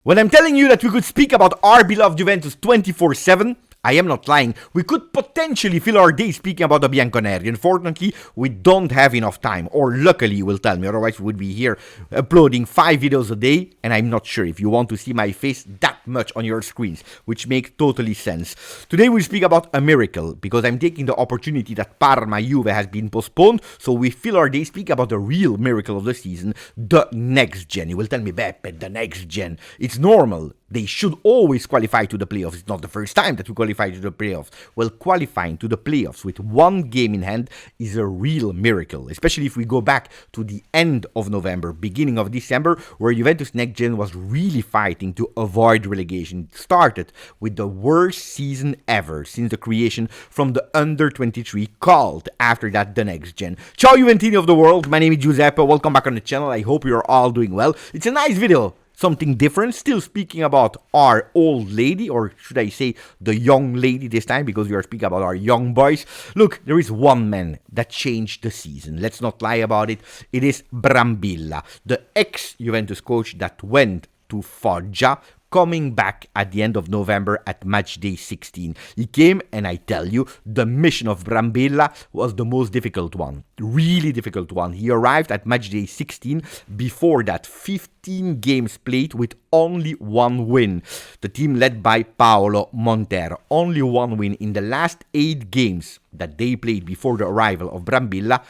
When I'm telling you that we could speak about our beloved Juventus 24/7, I am not lying. We could potentially fill our day speaking about the Bianconeri. Unfortunately, we don't have enough time. Or luckily, you will tell me. Otherwise, we would be here uploading 5 videos a day. And I'm not sure if you want to see my face that much on your screens, which makes totally sense. Today, we'll speak about a miracle, because I'm taking the opportunity that Parma Juve has been postponed. So we fill our day speaking about the real miracle of the season, the next gen. You will tell me, Beppe, the next gen. It's normal. They should always qualify to the playoffs. It's not the first time that we qualify to the playoffs. Well, qualifying to the playoffs with one game in hand is a real miracle, especially if we go back to the end of November, beginning of December, where Juventus Next Gen was really fighting to avoid relegation. It started with the worst season ever since the creation from the under-23, called after that the Next Gen. Ciao Juventini of the world, my name is Giuseppe, welcome back on the channel. I hope you're all doing well. It's a nice video. Something different, still speaking about our old lady, or should I say the young lady this time, because we are speaking about our young boys. Look, there is one man that changed the season. Let's not lie about it. It is Brambilla, the ex-Juventus coach that went to Foggia, coming back at the end of November at match day 16. He came, and I tell you, the mission of Brambilla was the most difficult one. Really difficult one. He arrived at match day 16, before that 15 games played with only one win. The team led by Paolo Montero. Only one win in the last 8 games that they played before the arrival of Brambilla.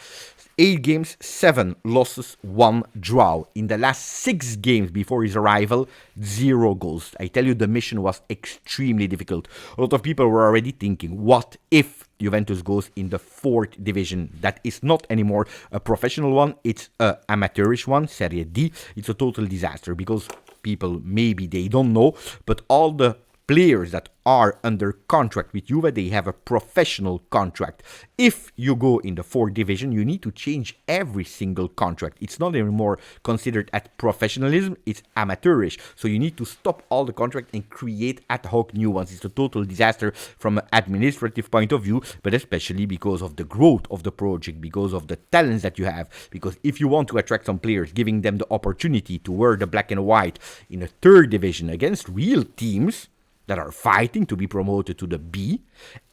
8 games, 7 losses, 1 draw. In the last 6 games before his arrival, 0 goals. I tell you, the mission was extremely difficult. A lot of people were already thinking, what if Juventus goes in the 4th division? That is not anymore a professional one, it's an amateurish one, Serie D. It's a total disaster, because people, maybe they don't know, but all the players that are under contract with Juve, they have a professional contract. If you go in the 4th division, you need to change every single contract. It's not anymore considered as professionalism, it's amateurish. So you need to stop all the contracts and create ad hoc new ones. It's a total disaster from an administrative point of view, but especially because of the growth of the project, because of the talents that you have. Because if you want to attract some players, giving them the opportunity to wear the black and white in a 3rd division against real teams that are fighting to be promoted to the B,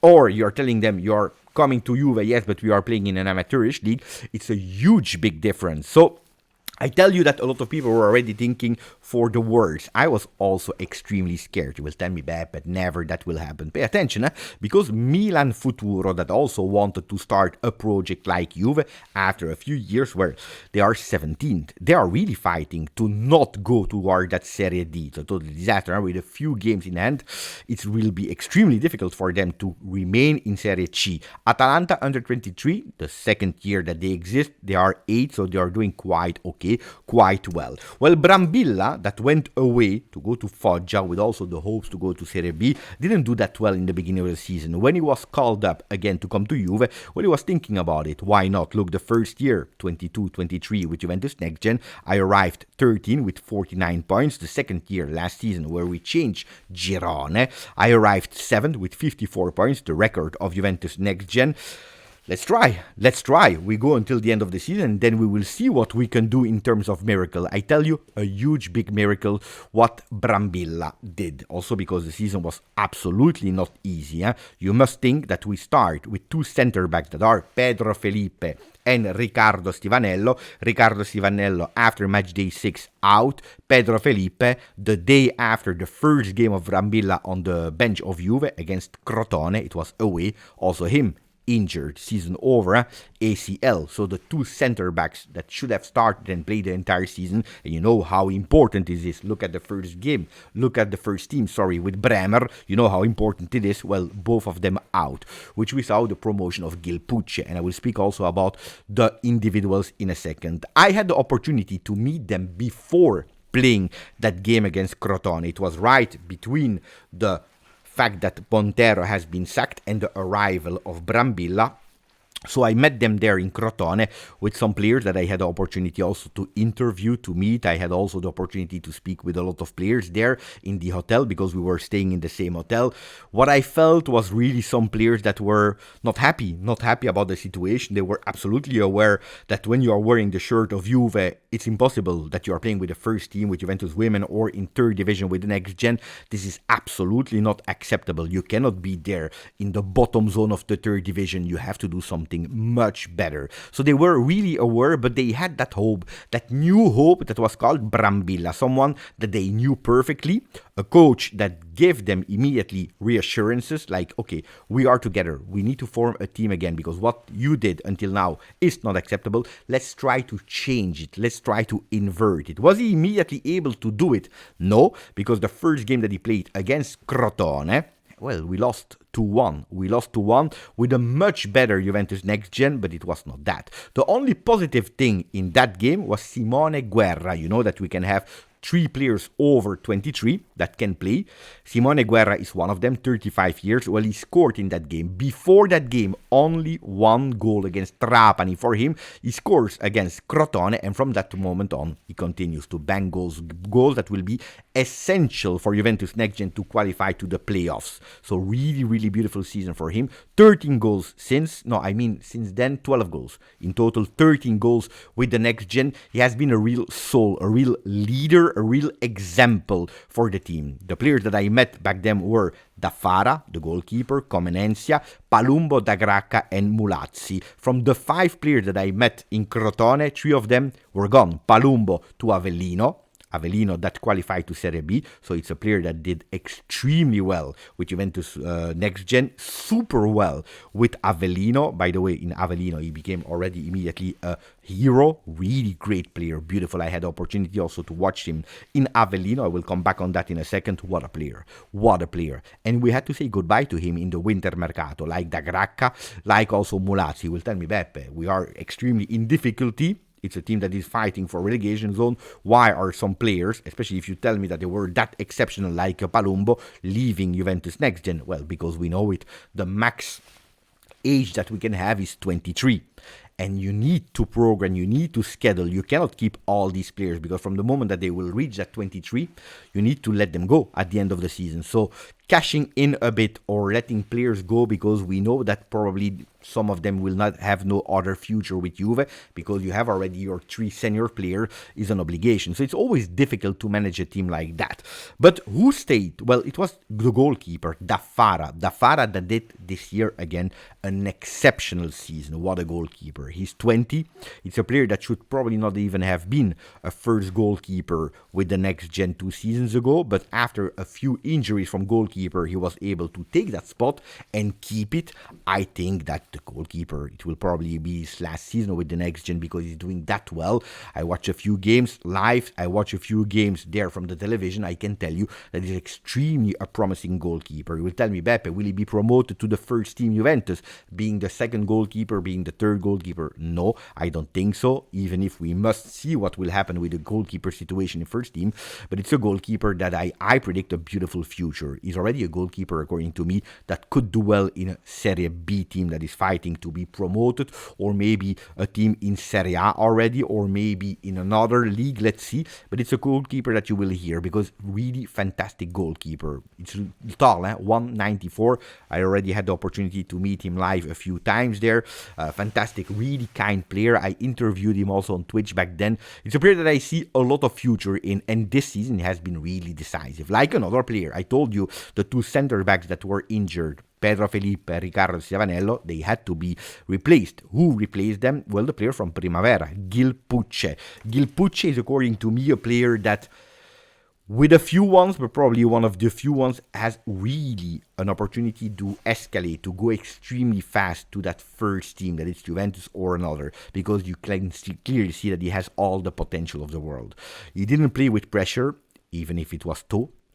or you're telling them you're coming to Juve, yes, but we are playing in an amateurish league, it's a huge big difference. So I tell you that a lot of people were already thinking for the worst. I was also extremely scared. You will tell me, but never that will happen. Pay attention, because Milan Futuro, that also wanted to start a project like Juve after a few years where they are 17th, they are really fighting to not go toward that Serie D. It's a total disaster. With a few games in hand, it will be extremely difficult for them to remain in Serie C. Atalanta under 23, the 2nd year that they exist, they are 8, so they are doing quite okay. Quite well. Well, Brambilla, that went away to go to Foggia with also the hopes to go to Serie B, didn't do that well in the beginning of the season. When he was called up again to come to Juve, well, he was thinking about it. Why not? Look, the first year, 22-23 with Juventus Next Gen, I arrived 13 with 49 points. The 2nd year, last season, where we changed Girone, I arrived 7th with 54 points, the record of Juventus Next Gen. Let's try. We go until the end of the season, and then we will see what we can do in terms of miracle. I tell you, a huge, big miracle what Brambilla did. Also because the season was absolutely not easy. You must think that we start with 2 center backs that are Pedro Felipe and Riccardo Stivanello. Riccardo Stivanello after match day 6 out. Pedro Felipe the day after the first game of Brambilla on the bench of Juve against Crotone. It was away. Also him injured, season over, ACL. So the 2 center backs that should have started and played the entire season, and you know how important it is. Look at the first game, look at the first team, with Bremer, you know how important it is. Well, both of them out, which we saw the promotion of Gil Puche, and I will speak also about the individuals in a second. I had the opportunity to meet them before playing that game against Crotone. It was right between the fact that Montero has been sacked and the arrival of Brambilla. So I met them there in Crotone with some players that I had the opportunity also to interview, to meet. I had also the opportunity to speak with a lot of players there in the hotel because we were staying in the same hotel. What I felt was really some players that were not happy about the situation. They were absolutely aware that when you are wearing the shirt of Juve, it's impossible that you are playing with the first team, with Juventus women, or in third division with the next gen. This is absolutely not acceptable. You cannot be there in the bottom zone of the third division. You have to do something much better. So they were really aware, but they had that hope, that new hope that was called Brambilla, someone that they knew perfectly, a coach that gave them immediately reassurances like, okay, we are together. We need to form a team again because what you did until now is not acceptable. Let's try to change it. Let's try to invert it. Was he immediately able to do it? No, because the first game that he played against Crotone, well, we lost 2-1. We lost 2-1 with a much better Juventus Next Gen, but it was not that. The only positive thing in that game was Simone Guerra. You know that we can have 3 players over 23 that can play. Simone Guerra is one of them, 35 years. Well, he scored in that game. Before that game, only 1 goal against Trapani for him. He scores against Crotone, and from that moment on, he continues to bang goals that will be essential for Juventus Next Gen to qualify to the playoffs. So really, really beautiful season for him. 13 goals since then, 12 goals. In total, 13 goals with the Next Gen. He has been a real soul, a real leader, a real example for the team. The players that I met back then were Daffara, the goalkeeper, Comenencia, Palumbo, Dagracca, and Mulazzi. From the 5 players that I met in Crotone, 3 of them were gone. Palumbo to Avellino that qualified to Serie B, so it's a player that did extremely well with Juventus Next Gen, super well with Avellino. By the way, in Avellino, he became already immediately a hero, really great player, beautiful. I had the opportunity also to watch him in Avellino. I will come back on that in a second. What a player. And we had to say goodbye to him in the winter mercato, like Dagracca, like also Mulazzi. He will tell me, Beppe, we are extremely in difficulty. It's a team that is fighting for relegation zone. Why are some players, especially if you tell me that they were that exceptional like Palumbo, leaving Juventus Next Gen? Well, because we know it, the max age that we can have is 23. And you need to program, you need to schedule. You cannot keep all these players because from the moment that they will reach that 23, you need to let them go at the end of the season. So cashing in a bit or letting players go because we know that probably some of them will not have no other future with Juve because you have already your 3 senior player is an obligation. So it's always difficult to manage a team like that. But who stayed? Well, it was the goalkeeper, Daffara that did this year again an exceptional season. What a goalkeeper. He's 20. It's a player that should probably not even have been a first goalkeeper with the Next Gen 2 seasons ago, but after a few injuries from goalkeeper, he was able to take that spot and keep it. I think that the goalkeeper, it will probably be his last season with the Next Gen because he's doing that well. I watch a few games live. I watch a few games there from the television. I can tell you that he's extremely a promising goalkeeper. You will tell me, Beppe, will he be promoted to the first team Juventus, being the second goalkeeper, being the third goalkeeper? No, I don't think so, even if we must see what will happen with the goalkeeper situation in first team. But it's a goalkeeper that I predict a beautiful future. He's already a goalkeeper, according to me, that could do well in a Serie B team that is fighting to be promoted, or maybe a team in Serie A already, or maybe in another league, let's see. But it's a goalkeeper that you will hear because really fantastic goalkeeper. It's tall, 194. I already had the opportunity to meet him live a few times there. Fantastic, really kind player. I interviewed him also on Twitch back then. It's a player that I see a lot of future in, and this season has been really decisive. Like another player, I told you the 2 center backs that were injured, Pedro Felipe, Riccardo Siavanello, they had to be replaced. Who replaced them? Well, the player from Primavera, Gil Puche. Gil Puche is, according to me, a player that, with a few ones, but probably one of the few ones, has really an opportunity to escalate, to go extremely fast to that first team, that it's Juventus or another, because you can clearly see that he has all the potential of the world. He didn't play with pressure, even if it was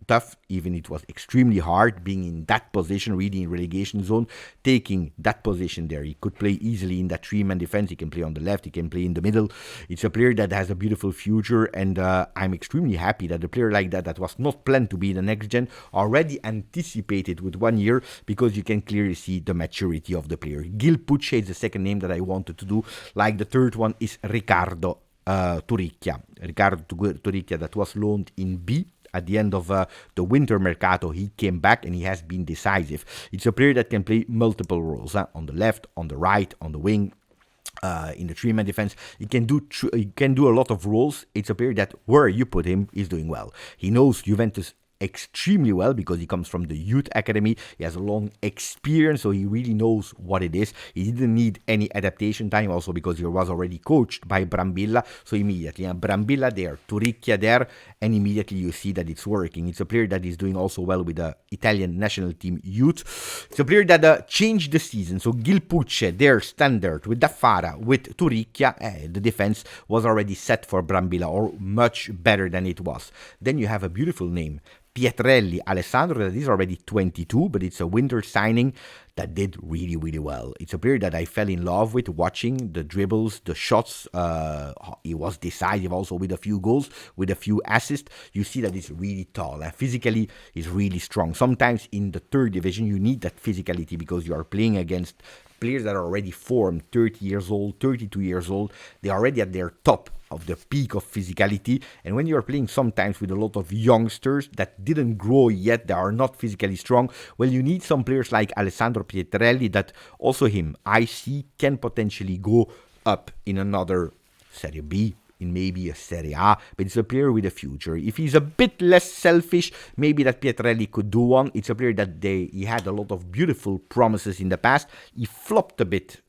tough, even it was extremely hard being in that position, really in relegation zone, taking that position there. He could play easily in that three-man defense. He can play on the left, he can play in the middle. It's a player that has a beautiful future, and I'm extremely happy that a player like that was not planned to be the next gen, already anticipated with 1 year, because you can clearly see the maturity of the player. Gil Puche is the second name that I wanted to do. Like the third one is Riccardo Turicchia. Riccardo Turicchia, that was loaned in B. At the end of the winter mercato, he came back and he has been decisive. It's a player that can play multiple roles, on the left, on the right, on the wing, in the three-man defense. He can do a lot of roles. It's a player that where you put him is doing well. He knows Juventus extremely well because he comes from the youth academy. He has a long experience, so he really knows what it is. He didn't need any adaptation time, also because he was already coached by Brambilla. So immediately, Brambilla there, Turicchia there, and immediately you see that it's working. It's a player that is doing also well with the Italian national team youth. It's a player that changed the season. So Gil Puche, their standard with Daffara, with Turicchia, the defense was already set for Brambilla, or much better than it was. Then you have a beautiful name, Pietrelli Alessandro, that is already 22, but it's a winter signing that did really, really well. It's a player that I fell in love with watching the dribbles, the shots. He was decisive also with a few goals, with a few assists. You see that he's really tall. Physically, he's really strong. Sometimes in the third division, you need that physicality because you are playing against players that are already formed, 30 years old, 32 years old. They're already at their top of the peak of physicality, and when you're playing sometimes with a lot of youngsters that didn't grow yet, they are not physically strong, well, you need some players like Alessandro Pietrelli that also him, I see, can potentially go up in another Serie B, in maybe a Serie A, but it's a player with a future. If he's a bit less selfish, maybe that Pietrelli could do one. It's a player that he had a lot of beautiful promises in the past. He flopped a bit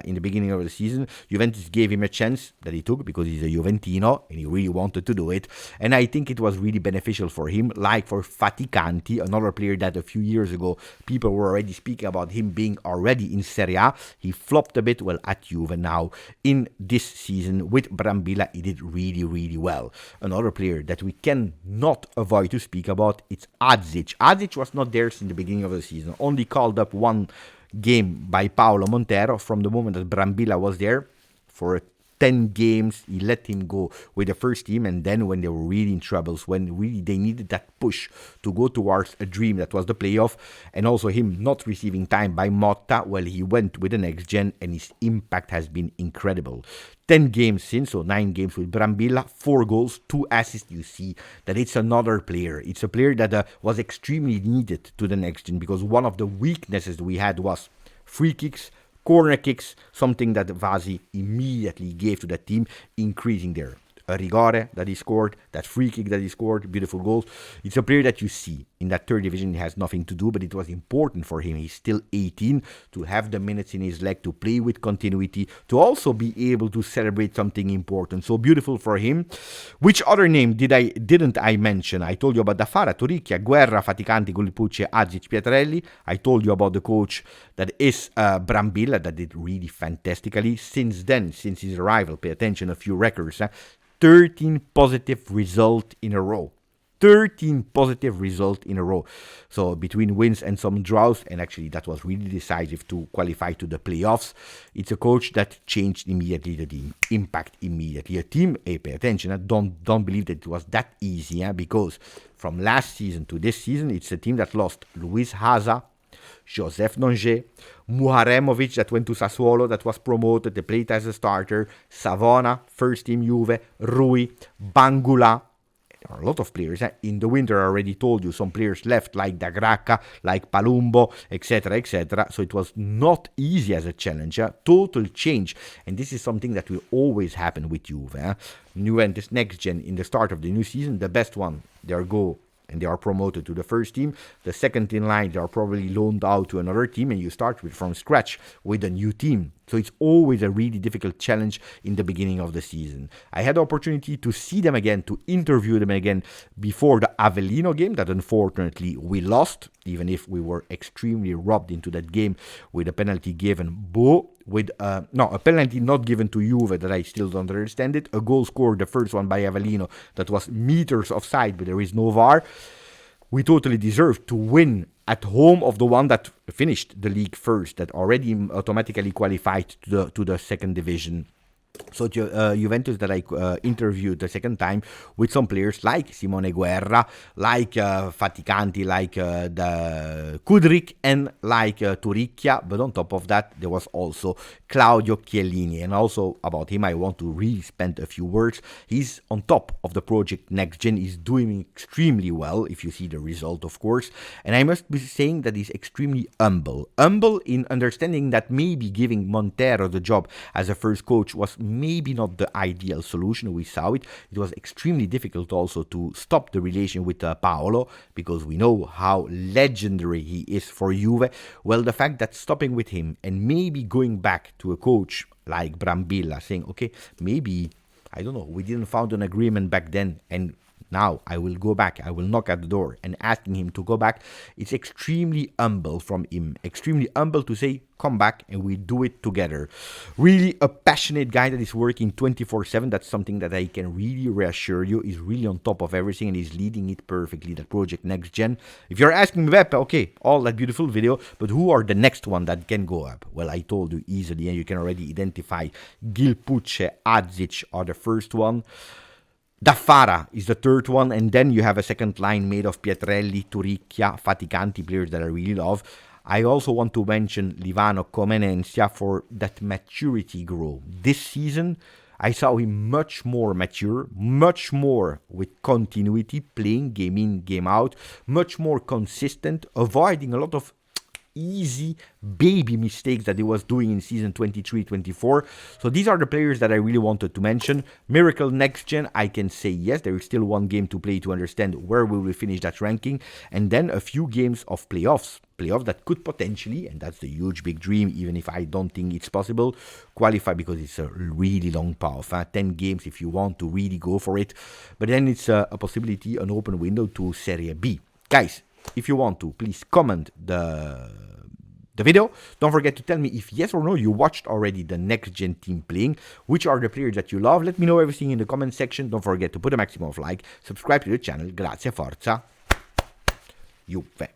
in the beginning of the season. Juventus gave him a chance that he took because he's a Juventino and he really wanted to do it. And I think it was really beneficial for him, like for Faticanti, another player that a few years ago people were already speaking about him being already in Serie A. He flopped a bit, well, at Juve now. In this season with Brambilla, he did really, really well. Another player that we cannot avoid to speak about, it's Adžić. Adžić was not there since the beginning of the season, only called up one game by Paolo Montero. From the moment that Brambilla was there for 10 games, he let him go with the first team, and then when they were really in troubles, when really they needed that push to go towards a dream that was the playoff, and also him not receiving time by Motta, well, he went with the next gen and his impact has been incredible. 10 games since, so 9 games with Brambilla, 4 goals, 2 assists. You see that it's another player. It's a player that was extremely needed to the next gen, because one of the weaknesses we had was free kicks, corner kicks, something that Vasi immediately gave to that team, increasing their rigore that he scored, that free kick that he scored, beautiful goals. It's a player that you see in that third division. He has nothing to do, but it was important for him. He's still 18, to have the minutes in his leg, to play with continuity, to also be able to celebrate something important. So beautiful for him. Which other name didn't I mention? I told you about Daffara, Turicchia, Guerra, Faticanti, Gil Puche, Adžić, Pietrelli. I told you about the coach that is Brambilla, that did really fantastically. Since then, since his arrival, pay attention, a few records. 13 positive results in a row. 13 positive results in a row. So between wins and some draws, and actually that was really decisive to qualify to the playoffs. It's a coach that changed immediately the team, impact immediately. A team, pay attention, don't believe that it was that easy, because from last season to this season, it's a team that lost Luis Haza, Joseph Nonge, Muharemovic that went to Sassuolo, that was promoted, they played as a starter, Savona, first team Juve, Rui, Bangula. There are a lot of players. In the winter, I already told you, some players left, like Da Gracca, like Palumbo, etc., etc. So it was not easy as a challenge. Total change. And this is something that will always happen with Juve. Juventus Next Gen, in the start of the new season, the best one, they'll go and they are promoted to the first team. The second in line, they are probably loaned out to another team, and you start from scratch with a new team. So it's always a really difficult challenge in the beginning of the season. I had the opportunity to see them again, to interview them again before the Avellino game that unfortunately we lost, even if we were extremely robbed into that game with a penalty given with a penalty not given to Juve that I still don't understand it. A goal scored, the first one by Avellino, that was meters offside, but there is no VAR. we totally deserve to win at home of the one that finished the league first, that already automatically qualified to the second division. So Juventus that I interviewed the second time with some players like Simone Guerra, like Faticanti, like the Kudryk, and like Turicchia. But on top of that, there was also Claudio Chiellini. And also about him, I want to really spend a few words. He's on top of the project Next Gen. He's doing extremely well, if you see the result, of course. And I must be saying that he's extremely humble. Humble in understanding that maybe giving Montero the job as a first coach was maybe not the ideal solution. We saw it. It was extremely difficult also to stop the relation with Paolo, because we know how legendary he is for Juve. Well, the fact that stopping with him and maybe going back to a coach like Brambilla, saying, okay, maybe, I don't know, we didn't find an agreement back then, and now I will go back, I will knock at the door, and asking him to go back, it's extremely humble from him. Extremely humble to say, come back and we do it together. Really a passionate guy that is working 24/7. That's something that I can really reassure you. He's really on top of everything and he's leading it perfectly, the project Next Gen. If you're asking me, Web, okay, all that beautiful video, but who are the next one that can go up? Well, I told you easily, and you can already identify Gil Puche, Adžić are the first one. Daffara is the third one, and then you have a second line made of Pietrelli, Turicchia, Faticanti, players that I really love. I also want to mention Livano Comenencia for that maturity grow. This season, I saw him much more mature, much more with continuity, playing game in, game out, much more consistent, avoiding a lot of easy baby mistakes that he was doing in season 23-24. So these are the players that I really wanted to mention. Miracle Next Gen, I can say yes, there is still one game to play to understand where will we finish that ranking, and then a few games of playoffs that could potentially, and that's the huge big dream, even if I don't think it's possible, qualify, because it's a really long path, 10 games if you want to really go for it, but then it's a possibility, an open window to Serie B. Guys, if you want to, please comment the video. Don't forget to tell me if yes or no you watched already the Next Gen team playing. Which are the players that you love? Let me know everything in the comment section. Don't forget to put a maximum of like, subscribe to the channel. Grazie, forza, Juve.